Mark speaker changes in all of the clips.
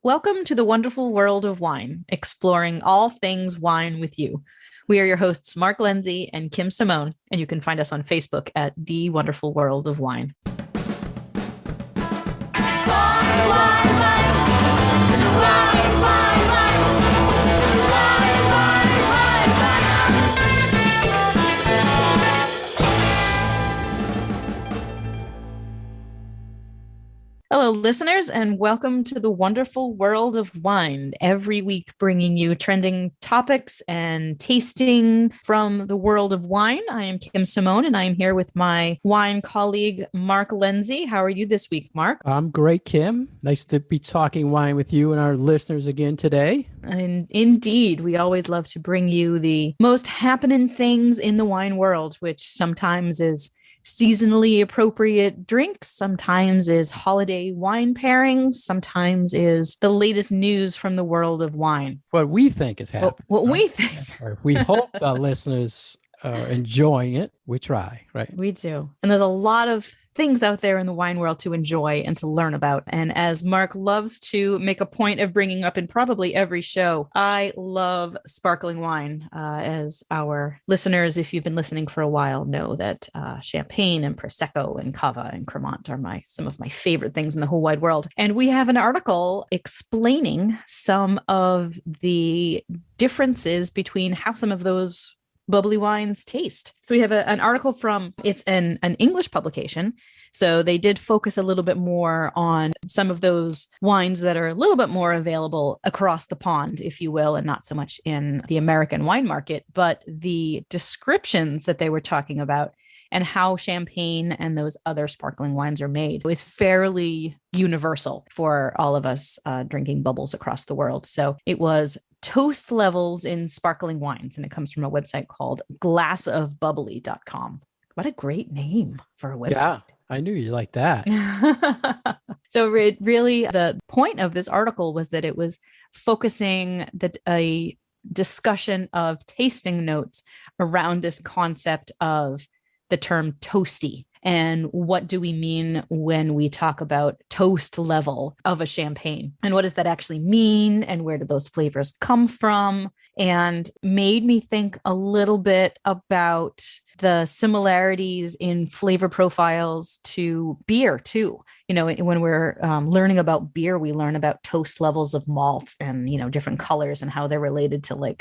Speaker 1: Welcome to the wonderful world of wine, exploring all things wine with you. We are your hosts, Mark Lindsay and Kim Simone, and you can find us on Facebook at The Wonderful World of Wine. Hello, listeners, and welcome to the wonderful world of wine. Every week, bringing you trending topics and tasting from the world of wine. I am Kim Simone, and I am here with my wine colleague, Mark Lindsay. How are you this week, Mark?
Speaker 2: I'm great, Kim. Nice to be talking wine with you and our listeners again today.
Speaker 1: And indeed, we always love to bring you the most happening things in the wine world, which sometimes is seasonally appropriate drinks, sometimes is holiday wine pairings, sometimes is the latest news from the world of wine.
Speaker 2: What we think is happening.
Speaker 1: What we think.
Speaker 2: We hope our listeners are enjoying it. We try, right?
Speaker 1: We do. And there's a lot of things out there in the wine world to enjoy and to learn about. And as Mark loves to make a point of bringing up in probably every show, I love sparkling wine. As our listeners, if you've been listening for a while, know that champagne and Prosecco and Cava and Cremant are some of my favorite things in the whole wide world. And we have an article explaining some of the differences between how some of those bubbly wines taste. So we have an article it's an English publication. So they did focus a little bit more on some of those wines that are a little bit more available across the pond, if you will, and not so much in the American wine market, but the descriptions that they were talking about and how champagne and those other sparkling wines are made is fairly universal for all of us drinking bubbles across the world. So it was toast levels in sparkling wines, and it comes from a website called glassofbubbly.com. What a great name for a website.
Speaker 2: Yeah, I knew you liked that.
Speaker 1: So really, the point of this article was that it was focusing a discussion of tasting notes around this concept of the term toasty. And what do we mean when we talk about toast level of a champagne? And what does that actually mean? And where do those flavors come from? And made me think a little bit about the similarities in flavor profiles to beer too. You know, when we're learning about beer, we learn about toast levels of malt and, different colors and how they're related to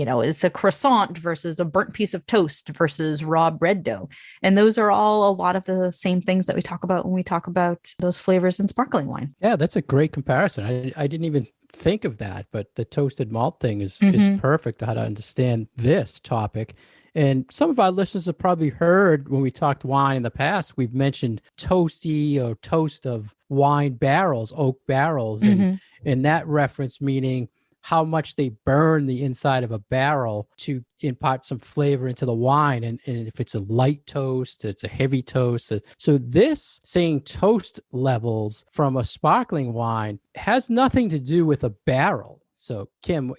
Speaker 1: it's a croissant versus a burnt piece of toast versus raw bread dough. And those are all a lot of the same things that we talk about when we talk about those flavors in sparkling wine.
Speaker 2: Yeah, that's a great comparison. I didn't even think of that, but the toasted malt thing is perfect how to understand this topic. And some of our listeners have probably heard when we talked wine in the past, we've mentioned toasty or toast of wine barrels, oak barrels, and that reference meaning how much they burn the inside of a barrel to impart some flavor into the wine. And if it's a light toast, it's a heavy toast. So this saying toast levels from a sparkling wine has nothing to do with a barrel. So Kim,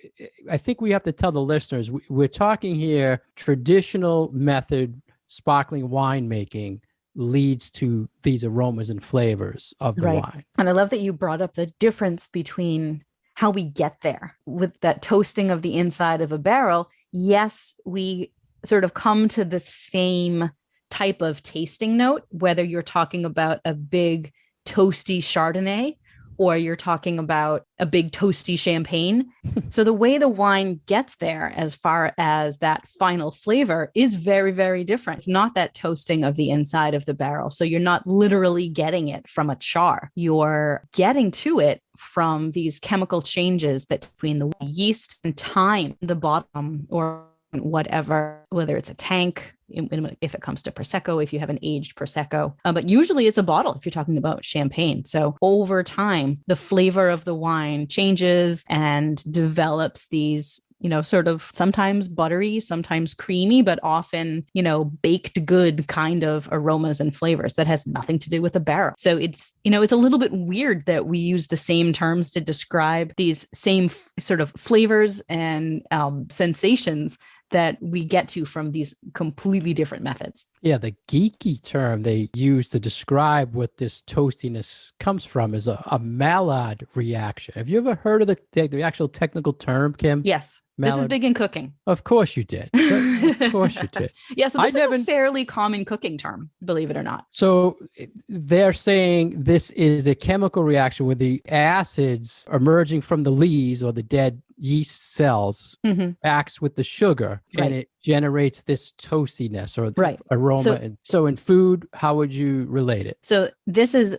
Speaker 2: I think we have to tell the listeners, we're talking here, traditional method sparkling winemaking leads to these aromas and flavors of the wine.
Speaker 1: And I love that you brought up the difference between how we get there with that toasting of the inside of a barrel. Yes, we sort of come to the same type of tasting note, whether you're talking about a big toasty Chardonnay or you're talking about a big toasty champagne. So the way the wine gets there as far as that final flavor is very, very different. It's not that toasting of the inside of the barrel. So you're not literally getting it from a char. You're getting to it from these chemical changes that between the yeast and time, the bottom or whatever, whether it's a tank, if it comes to Prosecco, if you have an aged Prosecco, but usually it's a bottle if you're talking about champagne. So over time, the flavor of the wine changes and develops these, sort of sometimes buttery, sometimes creamy, but often, baked good kind of aromas and flavors that has nothing to do with a barrel. So it's a little bit weird that we use the same terms to describe these same sort of flavors and sensations that we get to from these completely different methods.
Speaker 2: Yeah, the geeky term they use to describe what this toastiness comes from is a Maillard reaction. Have you ever heard of the actual technical term, Kim?
Speaker 1: Yes.
Speaker 2: Maillard?
Speaker 1: This is big in cooking.
Speaker 2: Of course you did. Of course you did.
Speaker 1: Yeah, so this is a fairly common cooking term, believe it or not.
Speaker 2: So they're saying this is a chemical reaction where the acids emerging from the lees or the dead yeast cells acts with the sugar, and it generates this toastiness or aroma. So in food, how would you relate it?
Speaker 1: So this is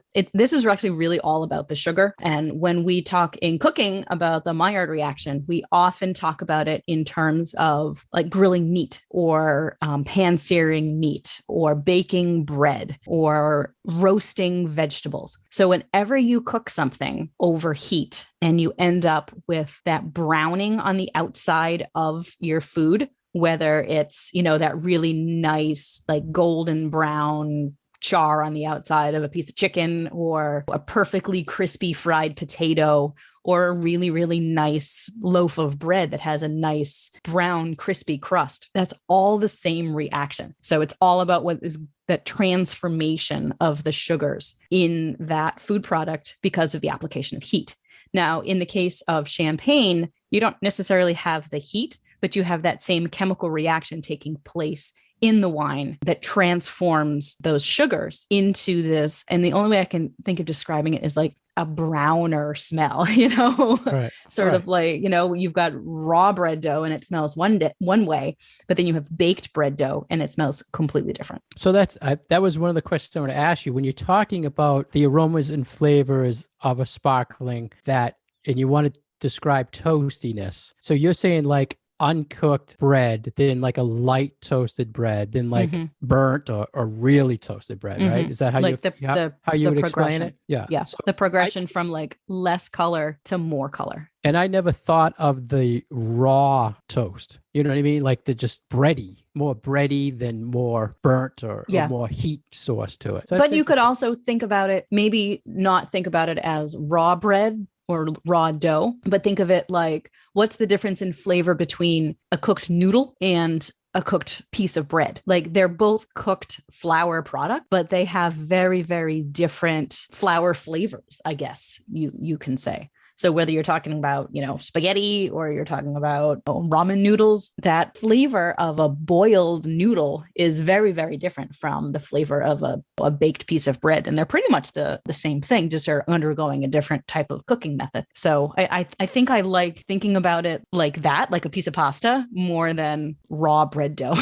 Speaker 1: actually really all about the sugar. And when we talk in cooking about the Maillard reaction, we often talk about it in terms of like grilling meat or pan-searing meat or baking bread or roasting vegetables. So whenever you cook something over heat and you end up with that browning on the outside of your food, whether it's, that really nice, like golden brown char on the outside of a piece of chicken or a perfectly crispy fried potato or a really, really nice loaf of bread that has a nice brown, crispy crust. That's all the same reaction. So it's all about what is that transformation of the sugars in that food product because of the application of heat. Now, in the case of champagne, you don't necessarily have the heat, but you have that same chemical reaction taking place in the wine that transforms those sugars into this. And the only way I can think of describing it is like a browner smell, sort of like, you've got raw bread dough and it smells one way, but then you have baked bread dough and it smells completely different.
Speaker 2: So that was one of the questions I want to ask you. When you're talking about the aromas and flavors of a sparkling and you want to describe toastiness. So you're saying like uncooked bread, then like a light toasted bread, then like burnt or really toasted bread, right? Is that how you would explain it?
Speaker 1: Yeah. So the progression from like less color to more color.
Speaker 2: And I never thought of the raw toast. You know what I mean? Like the just more bready than more burnt or more heat source to it. So
Speaker 1: but you could also think about it, maybe not think about it as raw bread or raw dough, but think of it like, what's the difference in flavor between a cooked noodle and a cooked piece of bread? Like they're both cooked flour product, but they have very, very different flour flavors, I guess you can say. So whether you're talking about, spaghetti or you're talking about ramen noodles, that flavor of a boiled noodle is very, very different from the flavor of a baked piece of bread. And they're pretty much the same thing, just are undergoing a different type of cooking method. So I think I like thinking about it like that, like a piece of pasta more than raw bread dough.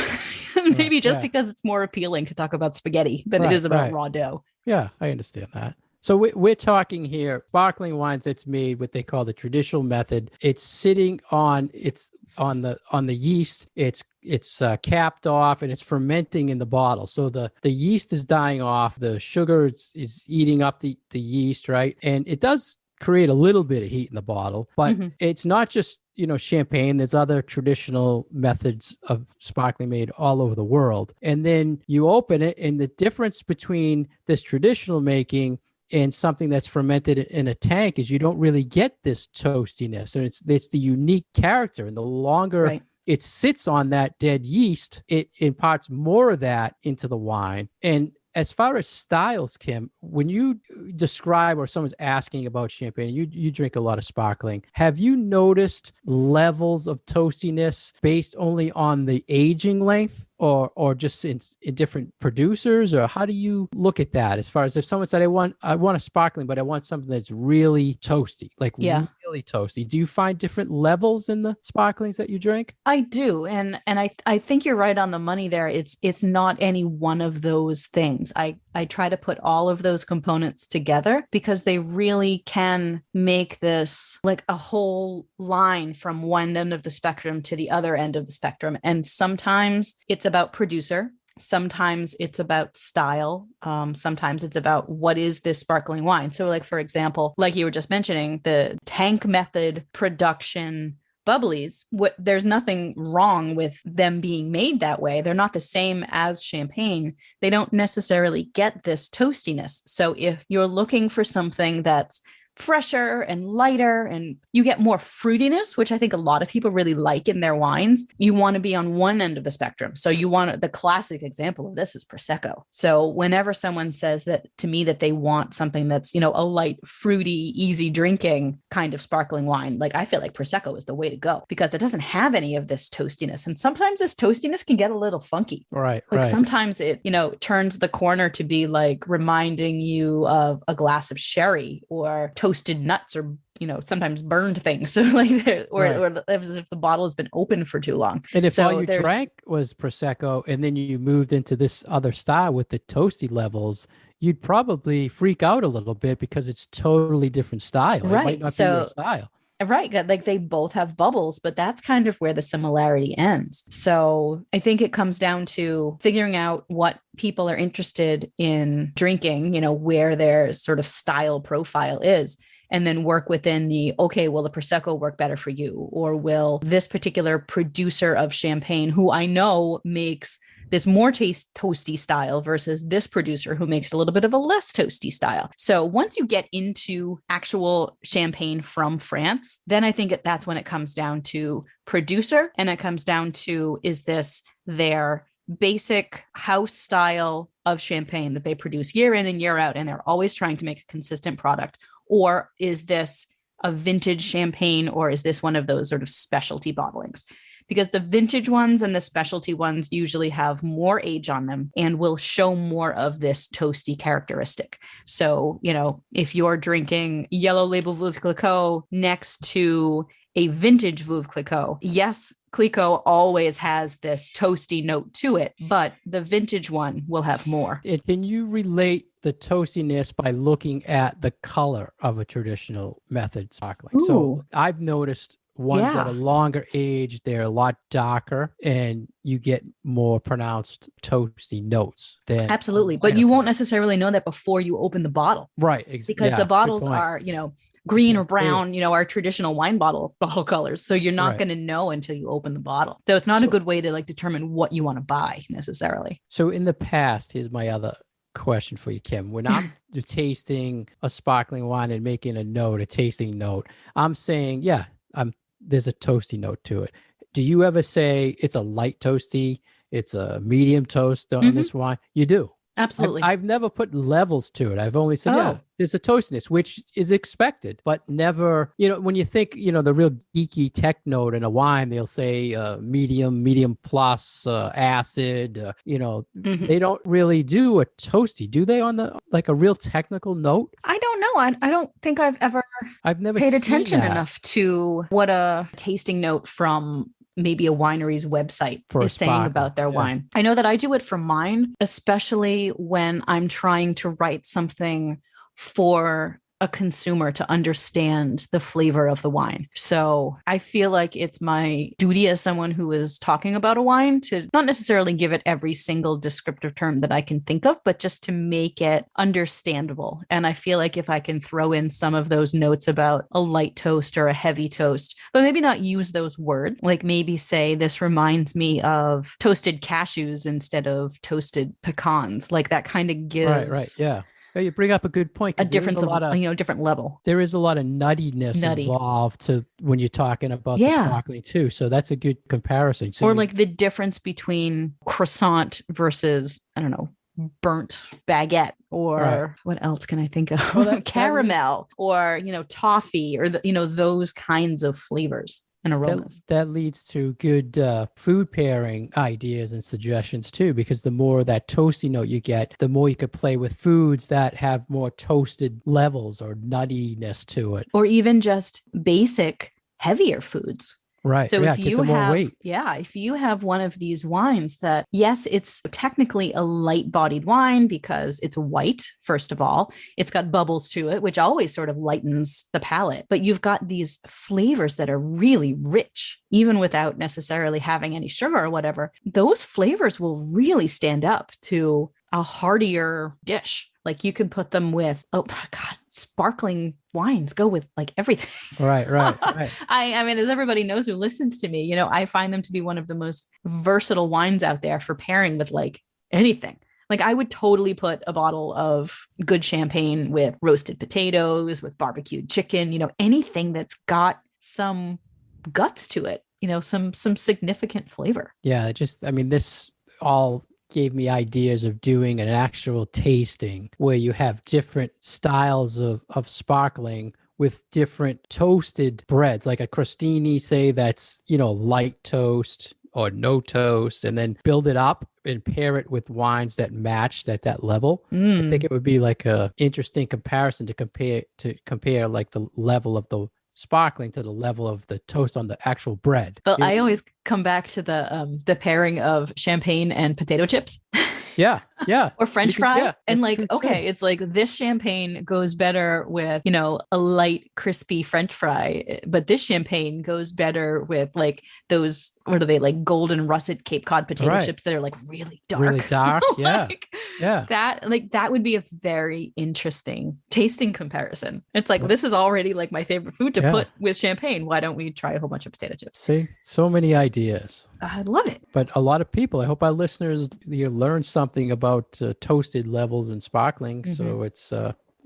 Speaker 1: Maybe because it's more appealing to talk about spaghetti than it is about raw dough.
Speaker 2: Yeah, I understand that. So we're talking here sparkling wines that's made what they call the traditional method. It's sitting on the yeast. It's capped off and it's fermenting in the bottle. So the yeast is dying off. The sugar is eating up the yeast, right? And it does create a little bit of heat in the bottle, but it's not just champagne. There's other traditional methods of sparkling made all over the world. And then you open it, and the difference between this traditional making and something that's fermented in a tank is you don't really get this toastiness. And it's the unique character. And the longer it sits on that dead yeast, it imparts more of that into the wine. And as far as styles, Kim, when you describe or someone's asking about champagne, you drink a lot of sparkling. Have you noticed levels of toastiness based only on the aging length or just in different producers? Or how do you look at that as far as if someone said, I want a sparkling, but I want something that's really toasty, really toasty. Do you find different levels in the sparklings that you drink?
Speaker 1: I do. And I think you're right on the money there. It's not any one of those things. I try to put all of those components together because they really can make this like a whole line from one end of the spectrum to the other end of the spectrum. And sometimes it's about producer. Sometimes it's about style. Sometimes it's about what is this sparkling wine. So like, for example, like you were just mentioning, the tank method production bubblies, there's nothing wrong with them being made that way. They're not the same as champagne. They don't necessarily get this toastiness. So if you're looking for something that's fresher and lighter, and you get more fruitiness, which I think a lot of people really like in their wines. You want to be on one end of the spectrum. So you want the classic example of this is Prosecco. So whenever someone says that to me that they want something that's, you know, a light, fruity, easy drinking kind of sparkling wine, like I feel like Prosecco is the way to go because it doesn't have any of this toastiness. And sometimes this toastiness can get a little funky.
Speaker 2: Right.
Speaker 1: Like
Speaker 2: right.
Speaker 1: sometimes it, you know, turns the corner to be like reminding you of a glass of sherry or toasted nuts or, you know, sometimes burned things. So like, or as if the bottle has been open for too long.
Speaker 2: And if all you drank was Prosecco and then you moved into this other style with the toasty levels, you'd probably freak out a little bit because it's totally different style.
Speaker 1: Right.
Speaker 2: It might not be your style.
Speaker 1: Right. Like they both have bubbles, but that's kind of where the similarity ends. So I think it comes down to figuring out what people are interested in drinking, you know, where their sort of style profile is, and then work within the, okay, will the Prosecco work better for you? Or will this particular producer of champagne, who I know makes this more toasty style versus this producer who makes a little bit of a less toasty style. So once you get into actual champagne from France, then I think that's when it comes down to producer, and it comes down to, is this their basic house style of champagne that they produce year in and year out, and they're always trying to make a consistent product? Or is this a vintage champagne, or is this one of those sort of specialty bottlings? Because the vintage ones and the specialty ones usually have more age on them and will show more of this toasty characteristic. So, you know, if you're drinking Yellow Label Veuve Clicquot next to a vintage Veuve Clicquot, yes, Clicquot always has this toasty note to it, but the vintage one will have more.
Speaker 2: And can you relate the toastiness by looking at the color of a traditional method sparkling?
Speaker 1: Ooh.
Speaker 2: So I've noticed ones that are longer age, they're a lot darker, and you get more pronounced toasty notes.
Speaker 1: Absolutely. But you won't necessarily know that before you open the bottle.
Speaker 2: Right.
Speaker 1: Because the bottles are, you know, green or brown, you know, our traditional wine bottle colors. So you're not going to know until you open the bottle. So it's not a good way to like determine what you want to buy necessarily.
Speaker 2: So in the past, here's my other question for you, Kim. When I'm tasting a sparkling wine and making a tasting note, I'm saying, there's a toasty note to it. Do you ever say it's a light toasty, it's a medium toast on this wine? You do.
Speaker 1: Absolutely.
Speaker 2: I've never put levels to it. I've only said, there's a toastiness, which is expected, but never, you know, when you think, you know, the real geeky tech note in a wine, they'll say medium plus acid, you know, they don't really do a toasty, do they, on the, like a real technical note?
Speaker 1: I don't know. I don't think I've never paid attention enough to what a tasting note from maybe a winery's website is saying about their wine. I know that I do it for mine, especially when I'm trying to write something for a consumer to understand the flavor of the wine. So I feel like it's my duty as someone who is talking about a wine to not necessarily give it every single descriptive term that I can think of, but just to make it understandable. And I feel like if I can throw in some of those notes about a light toast or a heavy toast, but maybe not use those words, like maybe say, this reminds me of toasted cashews instead of toasted pecans, like that kind of gives...
Speaker 2: Right. Yeah. You bring up a good point.
Speaker 1: A difference of, you know, different level.
Speaker 2: There is a lot of nuttiness involved to when you're talking about the sparkling too. So that's a good comparison. So
Speaker 1: or like the difference between croissant versus, I don't know, burnt baguette, or what else can I think of? Well, caramel, or, you know, toffee, or, you know, those kinds of flavors and aromas.
Speaker 2: That leads to good food pairing ideas and suggestions too, because the more that toasty note you get, the more you could play with foods that have more toasted levels or nuttiness to it.
Speaker 1: Or even just basic heavier foods.
Speaker 2: Right.
Speaker 1: So if you have one of these wines that, yes, it's technically a light bodied wine because it's white, first of all, it's got bubbles to it, which always sort of lightens the palate, but you've got these flavors that are really rich, even without necessarily having any sugar or whatever. Those flavors will really stand up to a heartier dish. Like you can put them with, sparkling wines go with like everything.
Speaker 2: Right.
Speaker 1: I mean, as everybody knows who listens to me, you know, I find them to be one of the most versatile wines out there for pairing with like anything. Like I would totally put a bottle of good champagne with roasted potatoes, with barbecued chicken, anything that's got some guts to it, some significant flavor.
Speaker 2: Yeah, this all gave me ideas of doing an actual tasting where you have different styles of sparkling with different toasted breads, like a crostini, say that's, light toast or no toast, and then build it up and pair it with wines that matched at that level. I think it would be like a interesting comparison to compare like the level of the sparkling to the level of the toast on the actual bread.
Speaker 1: Well, I always come back to the pairing of champagne and potato chips.
Speaker 2: Yeah.
Speaker 1: Or French fries. And it's like this champagne goes better with, a light, crispy French fry, but this champagne goes better with like those, what are they, like golden russet Cape Cod potato chips that are like really dark.
Speaker 2: Really dark. Yeah.
Speaker 1: That would be a very interesting tasting comparison. It's like, this is already like my favorite food to put with champagne. Why don't we try a whole bunch of potato chips?
Speaker 2: See, so many ideas.
Speaker 1: I love it.
Speaker 2: But a lot of people, I hope our listeners learn something about toasted levels and sparkling. So it's,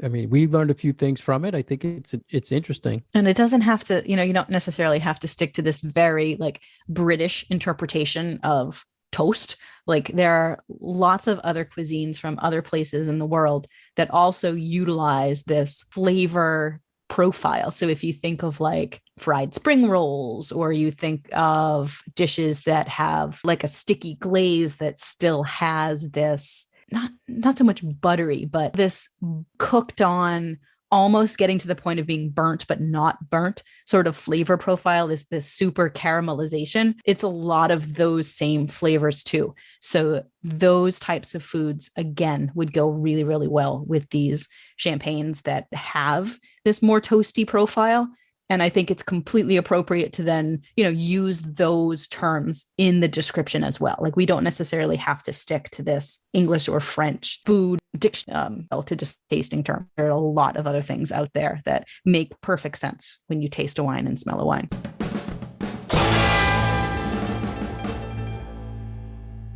Speaker 2: we learned a few things from it. I think it's interesting.
Speaker 1: And it doesn't have to, you don't necessarily have to stick to this very like British interpretation of toast. Like there are lots of other cuisines from other places in the world that also utilize this flavor profile. So if you think of like fried spring rolls, or you think of dishes that have like a sticky glaze that still has this not so much buttery, but this cooked on, almost getting to the point of being burnt but not burnt sort of flavor profile, is this super caramelization. It's a lot of those same flavors too. So those types of foods, again, would go really, really well with these champagnes that have this more toasty profile. And I think it's completely appropriate to then, use those terms in the description as well. Like we don't necessarily have to stick to this English or French food diction to just tasting term. There are a lot of other things out there that make perfect sense when you taste a wine and smell a wine.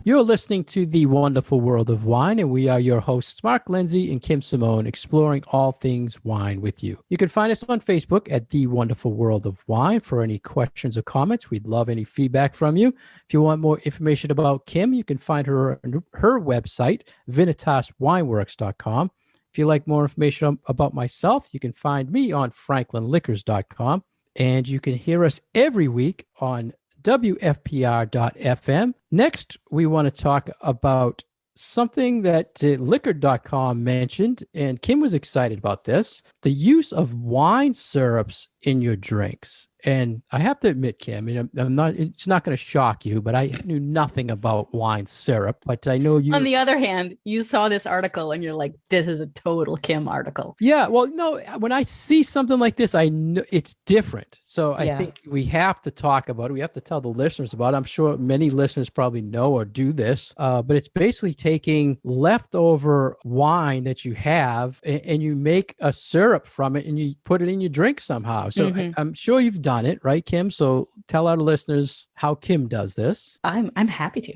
Speaker 2: You're listening to The Wonderful World of Wine, and we are your hosts, Mark Lindsay and Kim Simone, exploring all things wine with you. You can find us on Facebook at The Wonderful World of Wine. For any questions or comments, we'd love any feedback from you. If you want more information about Kim, you can find her website, VinitasWineworks.com. If you like more information about myself, you can find me on FranklinLiquors.com. And you can hear us every week on WFPR.FM. Next, we want to talk about something that Liquor.com mentioned, and Kim was excited about this, the use of wine syrups in your drinks. And I have to admit, Kim, it's not going to shock you, but I knew nothing about wine syrup, but I know you.
Speaker 1: On the other hand, you saw this article and you're like, this is a total Kim article.
Speaker 2: Yeah. Well, no, when I see something like this, I know it's different. So I think we have to talk about it. We have to tell the listeners about it. I'm sure many listeners probably know or do this, but it's basically taking leftover wine that you have and you make a syrup from it and you put it in your drink somehow. So I'm sure you've done it, right, Kim? So tell our listeners how Kim does this.
Speaker 1: I'm happy to.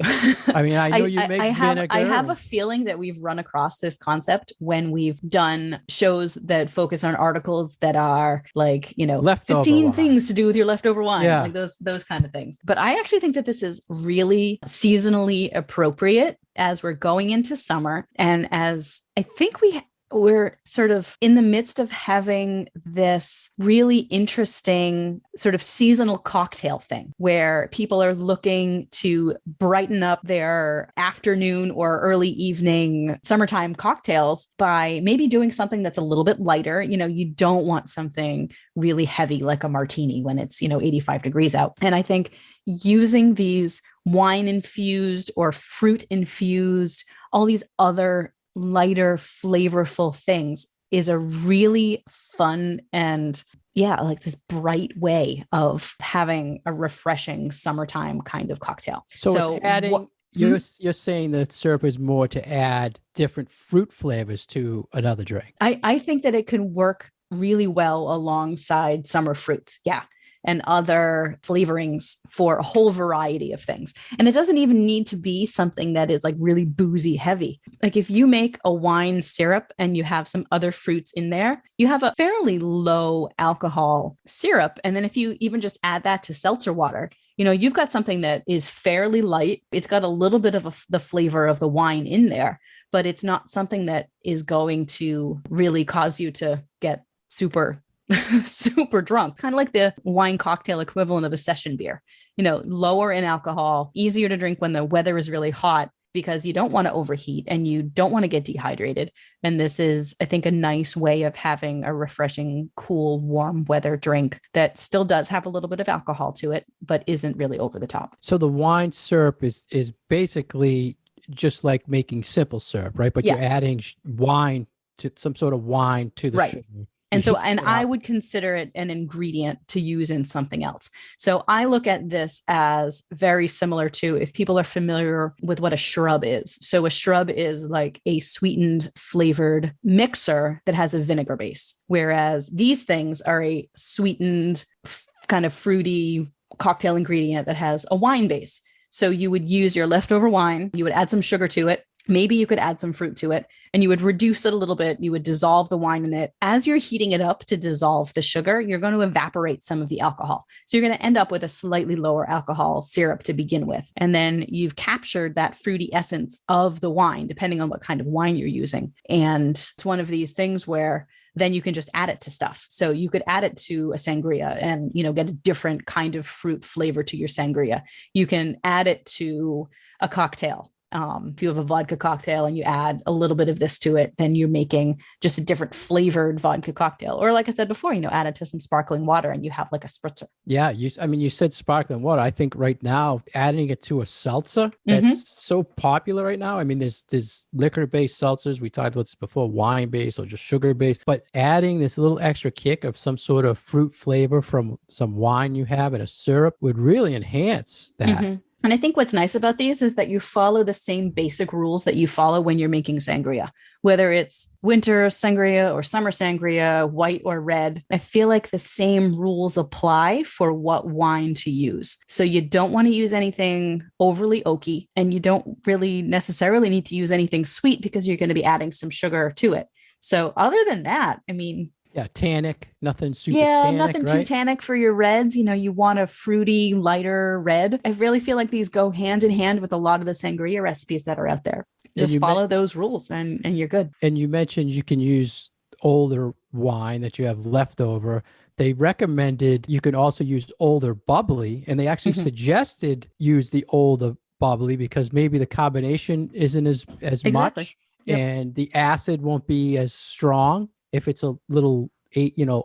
Speaker 2: I mean, I know you make vinegar.
Speaker 1: I have a feeling that we've run across this concept when we've done shows that focus on articles that are like,
Speaker 2: leftover
Speaker 1: 15
Speaker 2: wine.
Speaker 1: things to do with your leftover wine, like those kind of things. But I actually think that this is really seasonally appropriate as we're going into summer, and as I think we're sort of in the midst of having this really interesting sort of seasonal cocktail thing where people are looking to brighten up their afternoon or early evening summertime cocktails by maybe doing something that's a little bit lighter. You don't want something really heavy like a martini when it's, 85 degrees out. And I think using these wine infused or fruit infused, all these other lighter, flavorful things is a really fun and like this bright way of having a refreshing summertime kind of cocktail.
Speaker 2: So it's adding, you're saying that syrup is more to add different fruit flavors to another drink.
Speaker 1: I think that it can work really well alongside summer fruits. Yeah. and other flavorings for a whole variety of things. And it doesn't even need to be something that is like really boozy heavy. Like if you make a wine syrup and you have some other fruits in there, you have a fairly low alcohol syrup. And then if you even just add that to seltzer water, you've got something that is fairly light. It's got a little bit of the flavor of the wine in there, but it's not something that is going to really cause you to get super super drunk, kind of like the wine cocktail equivalent of a session beer, lower in alcohol, easier to drink when the weather is really hot, because you don't want to overheat and you don't want to get dehydrated. And this is, I think, a nice way of having a refreshing, cool, warm weather drink that still does have a little bit of alcohol to it, but isn't really over the top.
Speaker 2: So the wine syrup is basically just like making simple syrup, right? But you're adding wine to some sort of wine to the sugar.
Speaker 1: And so, and I would consider it an ingredient to use in something else. So I look at this as very similar to, if people are familiar with what a shrub is. So a shrub is like a sweetened flavored mixer that has a vinegar base, whereas these things are a sweetened kind of fruity cocktail ingredient that has a wine base. So you would use your leftover wine, you would add some sugar to it. Maybe you could add some fruit to it, and you would reduce it a little bit. You would dissolve the wine in it. As you're heating it up to dissolve the sugar, you're going to evaporate some of the alcohol. So you're going to end up with a slightly lower alcohol syrup to begin with. And then you've captured that fruity essence of the wine, depending on what kind of wine you're using. And it's one of these things where then you can just add it to stuff. So you could add it to a sangria and, get a different kind of fruit flavor to your sangria. You can add it to a cocktail. If you have a vodka cocktail and you add a little bit of this to it, then you're making just a different flavored vodka cocktail. Or like I said before, add it to some sparkling water and you have like a spritzer.
Speaker 2: Yeah. You said sparkling water. I think right now, adding it to a seltzer, that's so popular right now. I mean, there's liquor-based seltzers. We talked about this before, wine-based or just sugar-based, but adding this little extra kick of some sort of fruit flavor from some wine you have in a syrup would really enhance that.
Speaker 1: And I think what's nice about these is that you follow the same basic rules that you follow when you're making sangria, whether it's winter sangria or summer sangria, white or red. I feel like the same rules apply for what wine to use. So you don't want to use anything overly oaky, and you don't really necessarily need to use anything sweet because you're going to be adding some sugar to it. So other than that,
Speaker 2: yeah, tannic, nothing super tannic,
Speaker 1: nothing
Speaker 2: right?
Speaker 1: too tannic for your reds. You want a fruity, lighter red. I really feel like these go hand in hand with a lot of the sangria recipes that are out there. Just follow those rules and you're good.
Speaker 2: And you mentioned you can use older wine that you have left over. They recommended you can also use older bubbly, and they actually suggested use the older bubbly because maybe the carbonation isn't as much, and the acid won't be as strong if it's a little,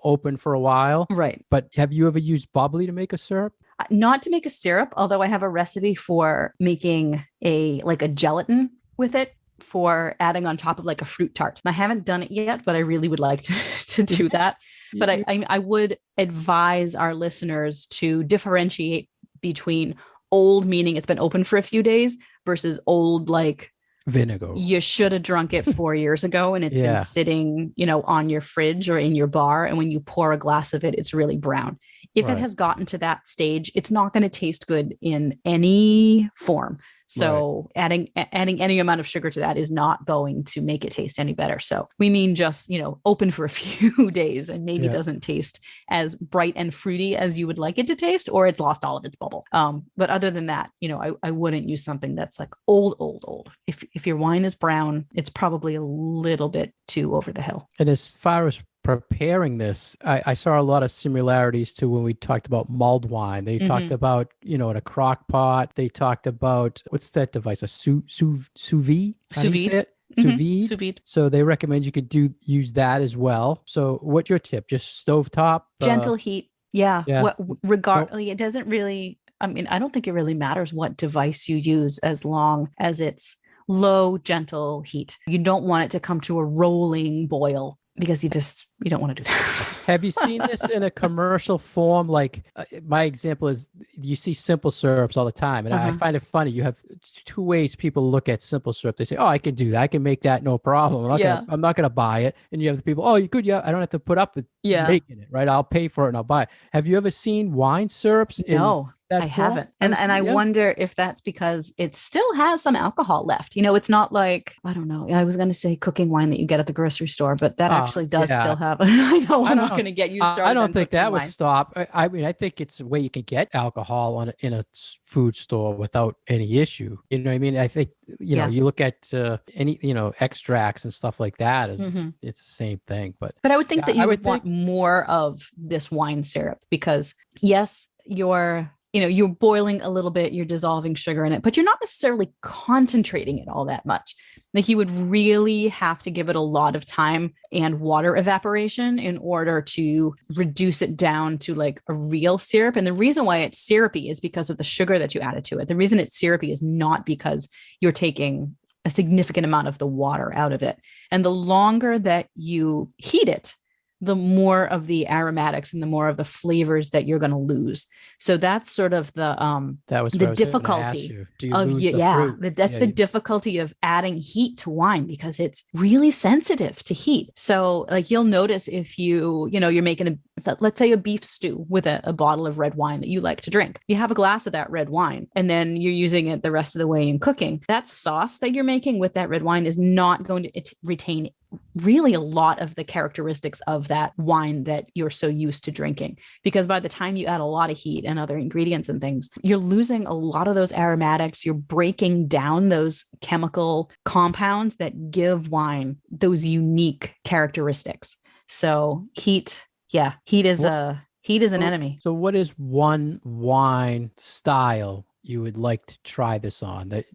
Speaker 2: open for a while.
Speaker 1: Right.
Speaker 2: But have you ever used bubbly to make a syrup?
Speaker 1: Not to make a syrup, although I have a recipe for making a gelatin with it for adding on top of like a fruit tart. And I haven't done it yet, but I really would like to do that. But I would advise our listeners to differentiate between old, meaning it's been open for a few days, versus old, like
Speaker 2: vinegar.
Speaker 1: You should have drunk it 4 years ago and it's been sitting, on your fridge or in your bar. And when you pour a glass of it, it's really brown. If it has gotten to that stage, it's not going to taste good in any form. So adding any amount of sugar to that is not going to make it taste any better. So we mean just, open for a few days and maybe doesn't taste as bright and fruity as you would like it to taste, or it's lost all of its bubble. But other than that, I wouldn't use something that's like old. If your wine is brown, it's probably a little bit too over the hill.
Speaker 2: And as far as preparing this, I saw a lot of similarities to when we talked about mulled wine. They talked about, in a crock pot. They talked about, what's that device? A sous vide?
Speaker 1: Sous vide.
Speaker 2: Sous vide.
Speaker 1: Sous vide.
Speaker 2: So they recommend you could use that as well. So what's your tip? Just stovetop?
Speaker 1: Gentle heat. Yeah. Regardless, it doesn't really, I don't think it really matters what device you use as long as it's low, gentle heat. You don't want it to come to a rolling boil because you don't want to do that.
Speaker 2: Have you seen this in a commercial form? Like my example is you see simple syrups all the time. And I find it funny. You have two ways people look at simple syrup. They say, oh, I can do that. I can make that. No problem. I'm not going to buy it. And you have the people, oh, you could. Yeah. I don't have to put up with making it. Right. I'll pay for it and I'll buy it. Have you ever seen wine syrups?
Speaker 1: No. I haven't. And I wonder if that's because it still has some alcohol left. It's not like, I don't know. I was going to say cooking wine that you get at the grocery store, but that actually does still have. I know I'm not going to get you started.
Speaker 2: I don't think that would stop. I mean, I think it's a way you can get alcohol in a food store without any issue. You know what I mean? I think, you look at any, extracts and stuff like that it's the same thing. But
Speaker 1: I would think that you would want more of this wine syrup because yes, you're boiling a little bit, you're dissolving sugar in it, but you're not necessarily concentrating it all that much. Like you would really have to give it a lot of time and water evaporation in order to reduce it down to like a real syrup. And the reason why it's syrupy is because of the sugar that you added to it. The reason it's syrupy is not because you're taking a significant amount of the water out of it. And the longer that you heat it, the more of the aromatics and the more of the flavors that you're going to lose. So that's sort of the difficulty of the difficulty of adding heat to wine because it's really sensitive to heat. So like you'll notice if you're making let's say a beef stew with a bottle of red wine that you like to drink. You have a glass of that red wine and then you're using it the rest of the way in cooking. That sauce that you're making with that red wine is not going to retain really a lot of the characteristics of that wine that you're so used to drinking. Because by the time you add a lot of heat and other ingredients and things, you're losing a lot of those aromatics. You're breaking down those chemical compounds that give wine those unique characteristics. So heat is an enemy.
Speaker 2: So what is one wine style you would like to try this on? That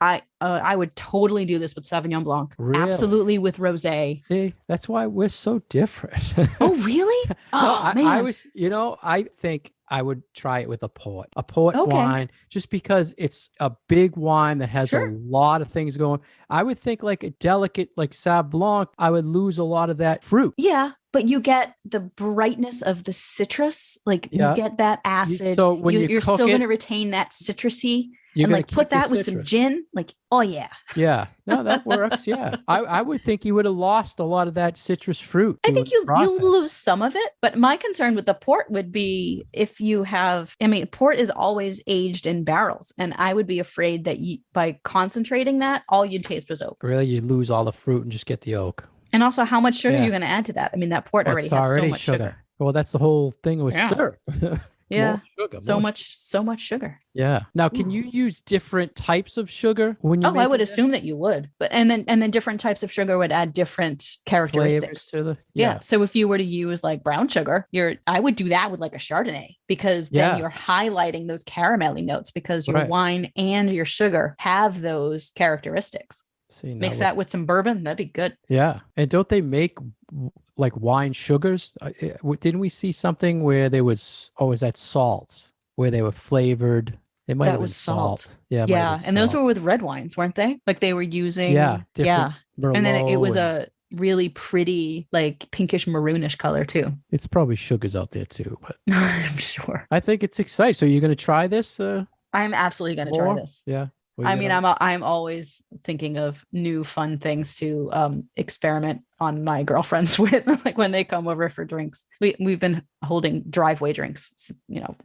Speaker 1: I would totally do this with Sauvignon Blanc.
Speaker 2: Really?
Speaker 1: Absolutely with rosé.
Speaker 2: See, that's why we're so different.
Speaker 1: Oh, really? Oh, man.
Speaker 2: I think I would try it with a port wine, just because it's a big wine that has a lot of things going. I would think like a delicate, like Sauv Blanc, I would lose a lot of that fruit.
Speaker 1: Yeah. But you get the brightness of the citrus, like you get that acid.
Speaker 2: So when
Speaker 1: you're still going to retain that citrusy, and like put that with some gin. Like, oh yeah,
Speaker 2: yeah, no, that works. Yeah, I would think you would have lost a lot of that citrus fruit.
Speaker 1: I think you lose some of it. But my concern with the port would be if you have. I mean, port is always aged in barrels, and I would be afraid that by concentrating that, all you'd taste was oak.
Speaker 2: Really, you lose all the fruit and just get the oak.
Speaker 1: And also, how much sugar you're going to add to that? I mean, that port already has so much sugar.
Speaker 2: Well, that's the whole thing with syrup.
Speaker 1: So much sugar.
Speaker 2: Yeah. Now, can you use different types of sugar when you?
Speaker 1: I would assume that you would, but and then different types of sugar would add different characteristics
Speaker 2: to the.
Speaker 1: Yeah. So if you were to use like brown sugar, I would do that with like a Chardonnay because then you're highlighting those caramelly notes because your wine and your sugar have those characteristics. Mix that with some bourbon. That'd be good.
Speaker 2: Yeah. And don't they make like wine sugars? Didn't we see something where there was that salts where they were flavored? It might have been salt. Yeah.
Speaker 1: Yeah. And those were with red wines, weren't they? Like they were using.
Speaker 2: Yeah.
Speaker 1: Merlot, and then it was a really pretty, like pinkish maroonish color too.
Speaker 2: It's probably sugars out there too, but
Speaker 1: I'm sure.
Speaker 2: I think it's exciting. So you're going to try this?
Speaker 1: I'm absolutely going to try this.
Speaker 2: Yeah.
Speaker 1: I mean, I'm always thinking of new fun things to experiment on my girlfriends with, like when they come over for drinks. We've been holding driveway drinks,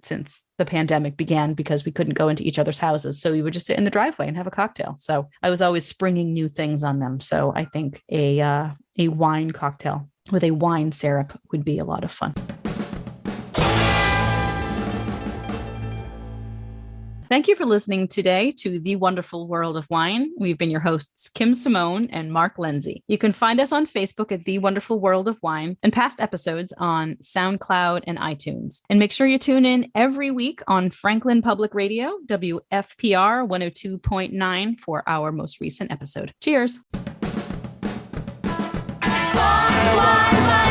Speaker 1: since the pandemic began because we couldn't go into each other's houses. So we would just sit in the driveway and have a cocktail. So I was always springing new things on them. So I think a wine cocktail with a wine syrup would be a lot of fun. Thank you for listening today to The Wonderful World of Wine. We've been your hosts, Kim Simone and Mark Lindsay. You can find us on Facebook at The Wonderful World of Wine and past episodes on SoundCloud and iTunes. And make sure you tune in every week on Franklin Public Radio, WFPR 102.9 for our most recent episode. Cheers. Wine, wine, wine.